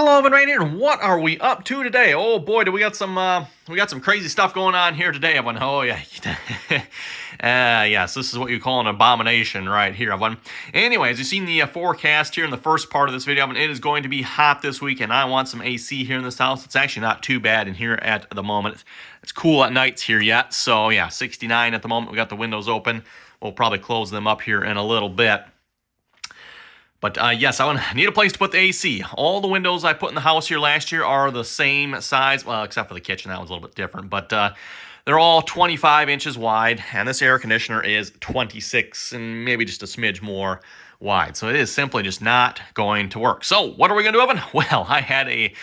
Hello, Evan Rain here. What are we up to today? Oh boy, do we got some crazy stuff going on here today, Evan. Oh yeah, yes, this is what you call an abomination right here, Evan. Anyways, you've seen the forecast here in the first part of this video, Evan. It is going to be hot this week, and I want some AC here in this house. It's actually not too bad in here at the moment. It's cool at nights here yet, so yeah, 69 at the moment. We got the windows open. We'll probably close them up here in a little bit. But yes, I need a place to put the AC. All the windows I put in the house here last year are the same size, well, except for the kitchen. That one's a little bit different. But they're all 25 inches wide, and this air conditioner is 26 and maybe just a smidge more wide. So it is simply just not going to work. So what are we going to do, Evan? Well, I had a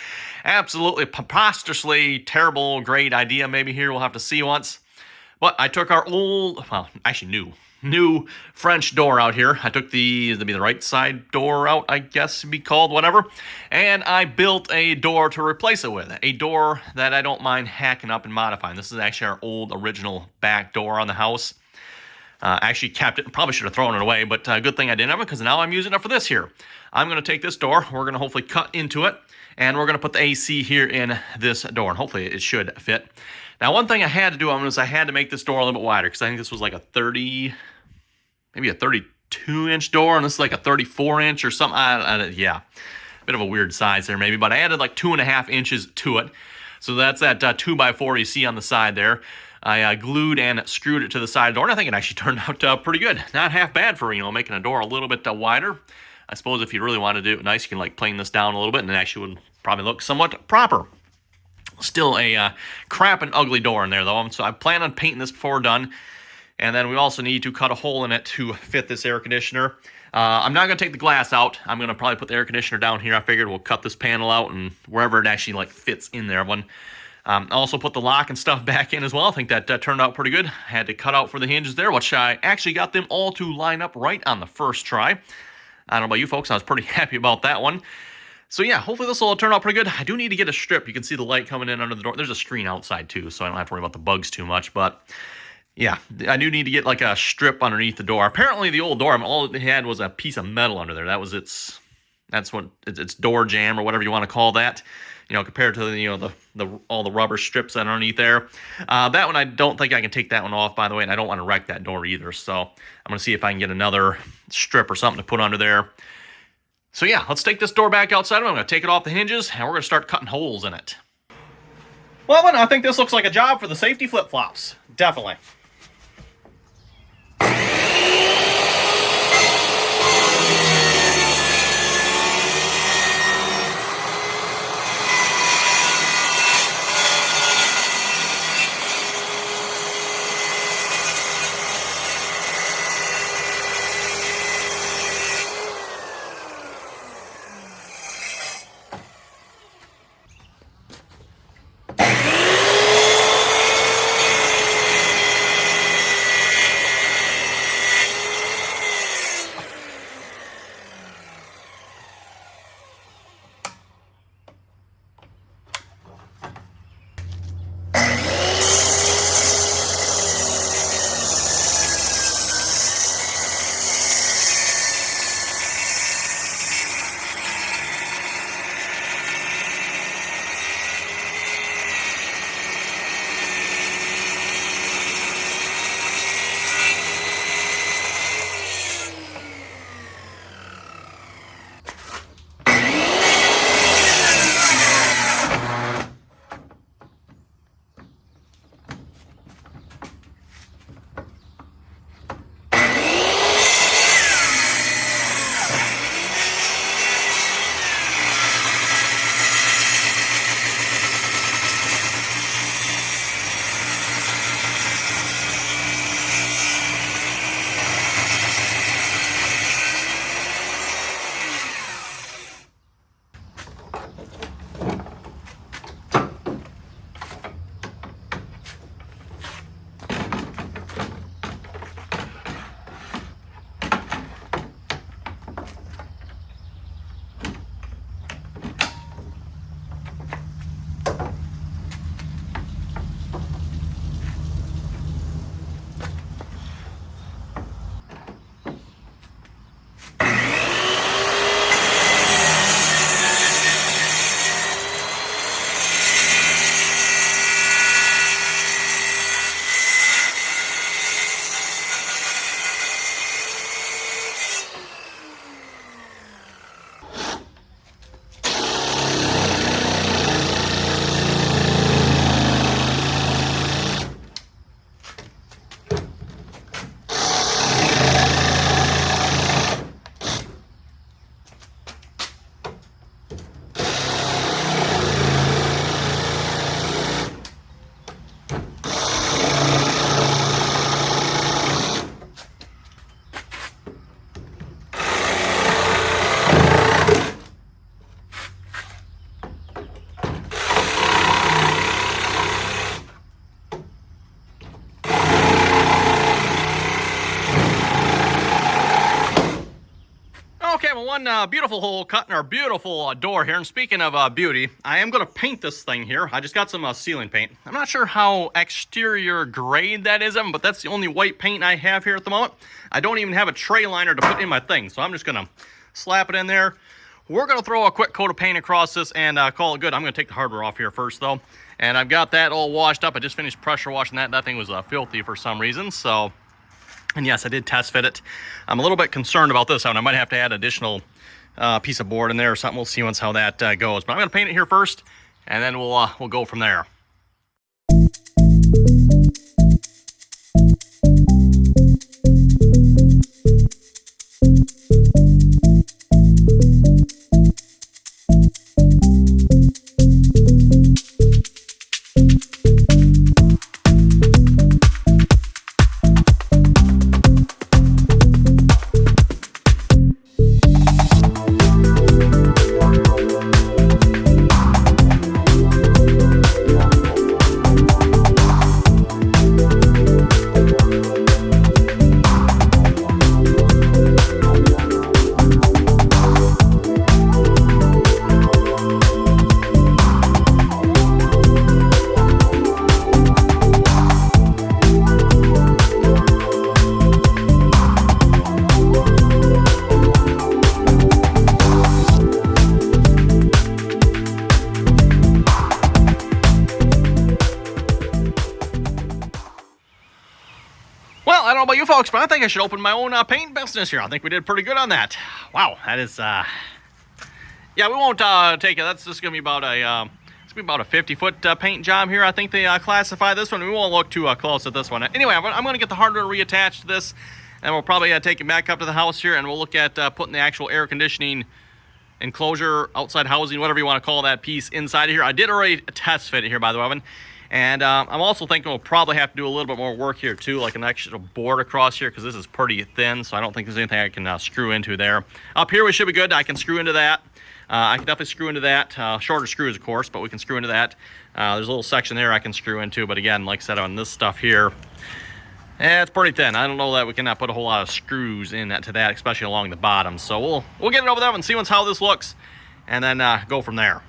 absolutely preposterously terrible, great idea maybe here. We'll have to see once. But I took our old, well, actually new French door out here. I took the right side door out, I guess it'd be called, whatever. And I built a door to replace it with. A door that I don't mind hacking up and modifying. This is actually our old original back door on the house. I actually kept it. Probably should have thrown it away, but good thing I didn't have it because now I'm using it for this here. I'm going to take this door. We're going to hopefully cut into it. And we're going to put the AC here in this door. And hopefully it should fit. Now, one thing I had to do was I had to make this door a little bit wider because I think this was like a 30... maybe a 32-inch door, and this is like a 34-inch or something. Yeah, bit of a weird size there maybe, but I added like 2.5 inches to it. So that's that 2x4 you see on the side there. I glued and screwed it to the side of the door, and I think it actually turned out pretty good. Not half bad for, making a door a little bit wider. I suppose if you really want to do it nice, you can like plane this down a little bit, and it actually would probably look somewhat proper. Still a crap and ugly door in there, though, so I plan on painting this before we're done. And then we also need to cut a hole in it to fit this air conditioner. I'm not going to take the glass out. I'm going to probably put the air conditioner down here. I figured we'll cut this panel out and wherever it actually like fits in there. I also put the lock and stuff back in as well. I think that turned out pretty good. I had to cut out for the hinges there, which I actually got them all to line up right on the first try. I don't know about you folks. I was pretty happy about that one. So yeah, hopefully this will turn out pretty good. I do need to get a strip. You can see the light coming in under the door. There's a screen outside too, so I don't have to worry about the bugs too much, but... yeah, I do need to get like a strip underneath the door. Apparently the old door, all it had was a piece of metal under there. That's its door jamb or whatever you want to call that. Compared to all the rubber strips that are underneath there. That one I don't think I can take that one off, by the way, and I don't want to wreck that door either. So I'm going to see if I can get another strip or something to put under there. So yeah, let's take this door back outside. I'm going to take it off the hinges, and we're going to start cutting holes in it. Well, I think this looks like a job for the safety flip-flops. Definitely. one beautiful hole cut in our beautiful door here. And speaking of beauty, I am going to paint this thing here. I just got some ceiling paint. I'm not sure how exterior grade that is, but that's the only white paint I have here at the moment. I don't even have a tray liner to put in my thing, so I'm just going to slap it in there. We're going to throw a quick coat of paint across this and call it good. I'm going to take the hardware off here first, though. And I've got that all washed up. I just finished pressure washing that. That thing was filthy for some reason, so... And yes, I did test fit it. I'm a little bit concerned about this one. I might have to add an additional piece of board in there or something. We'll see once how that goes. But I'm going to paint it here first, and then we'll go from there. Well, I don't know about you folks, but I think I should open my own paint business here. I think we did pretty good on that. Wow, that is, yeah, we won't take it. That's just gonna be about a, it's gonna be about a 50-foot paint job here. I think they classify this one. We won't look too close at this one. Anyway, I'm gonna get the hardware reattached to this, and we'll probably take it back up to the house here, and we'll look at putting the actual air conditioning enclosure, outside housing, whatever you want to call that piece, inside of here. I did already test fit it here, by the way. And I'm also thinking we'll probably have to do a little bit more work here too, like an extra board across here, because this is pretty thin, so I don't think there's anything I can screw into there. Up here we should be good. I can screw into that. I can definitely screw into that. Shorter screws, of course, but we can screw into that. There's a little section there I can screw into, but again, like I said, on this stuff here, it's pretty thin. I don't know that we can put a whole lot of screws in to that, especially along the bottom. So we'll get it over there and see how this looks, and then go from there.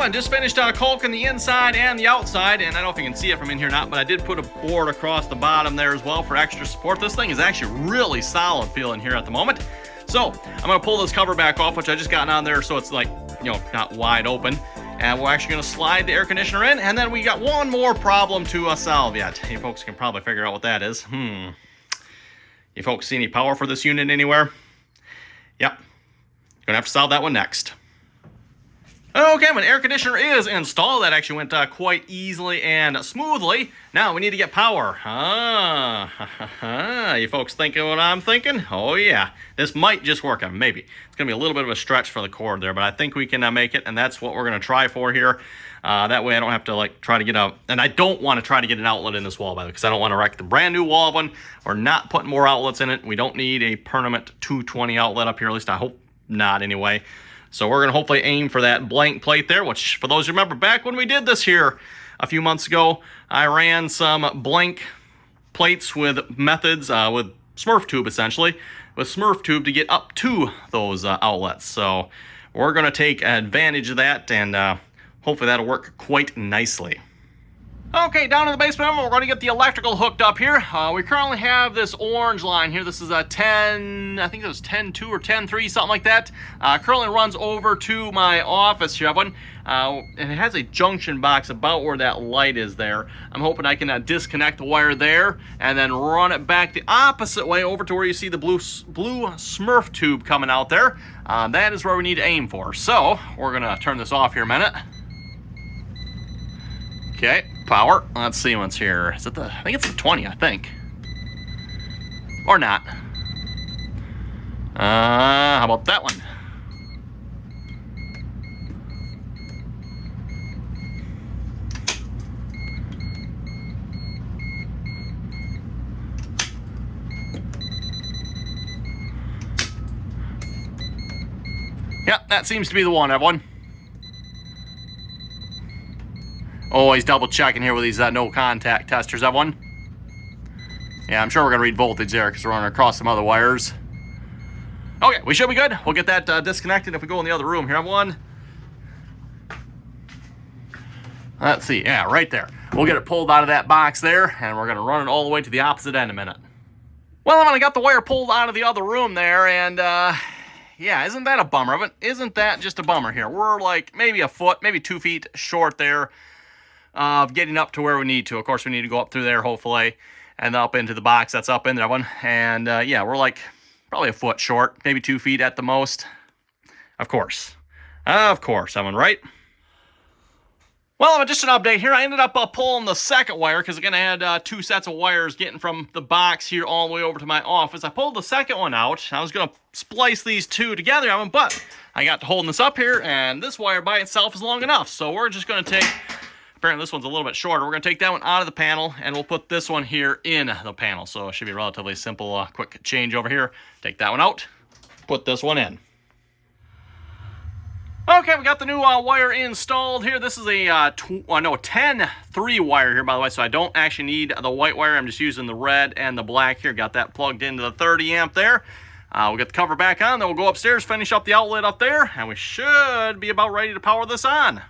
I just finished caulking the inside and the outside, and I don't know if you can see it from in here or not, but I did put a board across the bottom there as well for extra support. This thing is actually really solid feeling here at the moment. So I'm going to pull this cover back off, which I just got on there so it's like, you know, not wide open. And we're actually going to slide the air conditioner in, and then we got one more problem to solve yet. You folks can probably figure out what that is. You folks see any power for this unit anywhere? Yep. Gonna have to solve that one next. Okay, when air conditioner is installed, that actually went quite easily and smoothly. Now we need to get power. You folks thinking what I'm thinking? Oh yeah, this might just work. Maybe it's gonna be a little bit of a stretch for the cord there, but I think we can make it, and that's what we're gonna try for here. That way I don't have to like try to get out, and I don't want to try to get an outlet in this wall, by the way, because I don't want to wreck the brand new wall one. We're not putting more outlets in it. We don't need a permanent 220 outlet up here, at least I hope not anyway. So we're going to hopefully aim for that blank plate there, which for those who remember back when we did this here a few months ago, I ran some blank plates with methods, with Smurf tube essentially, with Smurf tube to get up to those outlets. So we're going to take advantage of that, and hopefully that'll work quite nicely. Okay, down in the basement, we're going to get the electrical hooked up here. We currently have this orange line here. This is a 10, I think it was 10.2 or 10.3, something like that. Currently runs over to my office here, and it has a junction box about where that light is there. I'm hoping I can disconnect the wire there and then run it back the opposite way over to where you see the blue Smurf tube coming out there. That is where we need to aim for. So we're going to turn this off here a minute. Okay, power. Let's see what's here. Is it the, I think it's the 20, I think. Or not. How about that one? Yep, that seems to be the one, everyone. Always double checking here with these no contact testers, everyone. Yeah, I'm sure we're gonna read voltage there because we're running across some other wires. Okay, we should be good. We'll get that disconnected if we go in the other room here, everyone. Let's see, yeah, right there. We'll get it pulled out of that box there, and we're gonna run it all the way to the opposite end in a minute. Well, I got the wire pulled out of the other room there, and yeah, isn't that a bummer? Isn't that just a bummer here? We're like maybe a foot, maybe 2 feet short there of getting up to where we need to. Of course, we need to go up through there, hopefully, and up into the box that's up in there, one. And yeah, we're like probably a foot short, maybe 2 feet at the most. Of course, everyone, right? Well, just an update here. I ended up pulling the second wire because again, I had 2 sets of wires getting from the box here all the way over to my office. I pulled the second one out. I was going to splice these two together, but I got to holding this up here, and this wire by itself is long enough. So we're just going to take, apparently this one's a little bit shorter. We're going to take that one out of the panel, and we'll put this one here in the panel. So it should be relatively simple, quick change over here. Take that one out, put this one in. Okay, we got the new wire installed here. This is a 10-3 wire here, by the way, so I don't actually need the white wire. I'm just using the red and the black here. Got that plugged into the 30 amp there. We'll get the cover back on, then we'll go upstairs, finish up the outlet up there, and we should be about ready to power this on.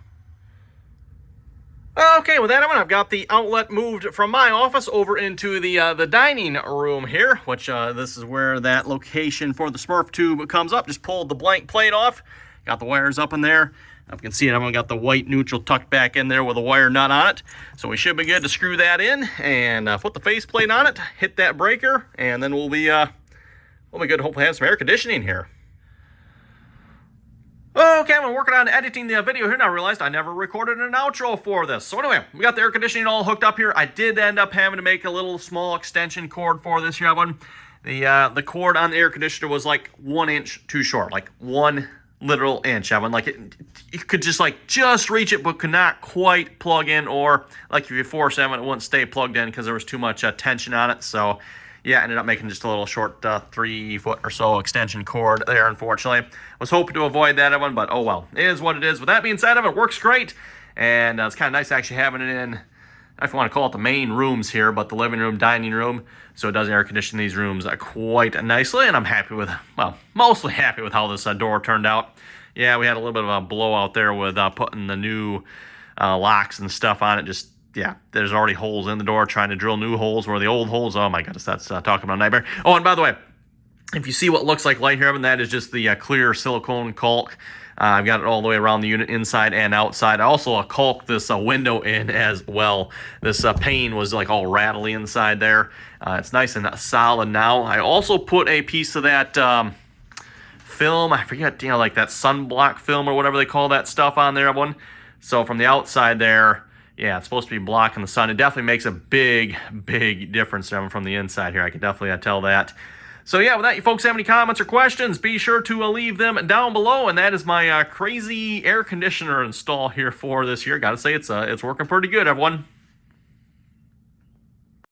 Okay, with that, I've got the outlet moved from my office over into the dining room here, which this is where that location for the Smurf tube comes up. Just pulled the blank plate off. Got the wires up in there. You can see it, I've got the white neutral tucked back in there with a wire nut on it. So we should be good to screw that in and put the faceplate on it, hit that breaker, and then we'll be good to hopefully have some air conditioning here. Okay, I'm working on editing the video here, and I realized I never recorded an outro for this. So anyway, we got the air conditioning all hooked up here. I did end up having to make a little small extension cord for this here one. The cord on the air conditioner was like 1 inch too short, like 1 literal inch. Like it could just reach it, but could not quite plug in, or like if you force it, it wouldn't stay plugged in because there was too much tension on it. So yeah, I ended up making just a little short 3 foot or so extension cord there, unfortunately. Was hoping to avoid that one, but oh well. It is what it is. With that being said, it works great. And it's kind of nice actually having it in, if you want to call it the main rooms here, but the living room, dining room. So it does air condition these rooms quite nicely. And I'm happy with, well, mostly happy with how this door turned out. Yeah, we had a little bit of a blowout there with putting the new locks and stuff on it. Just, yeah, there's already holes in the door, trying to drill new holes where the old holes, oh my goodness, that's talking about a nightmare. Oh, and by the way, if you see what looks like light here, Evan, that is just the clear silicone caulk. I've got it all the way around the unit, inside and outside. I also caulked this window in as well. This pane was like all rattly inside there. It's nice and solid now. I also put a piece of that film. I forget, like that sunblock film or whatever they call that stuff on there, everyone. So from the outside there, yeah, it's supposed to be blocking the sun. It definitely makes a big, big difference from the inside here. I can definitely tell that. So yeah, with that, you folks have any comments or questions, be sure to leave them down below. And that is my crazy air conditioner install here for this year. Got to say, it's working pretty good, everyone.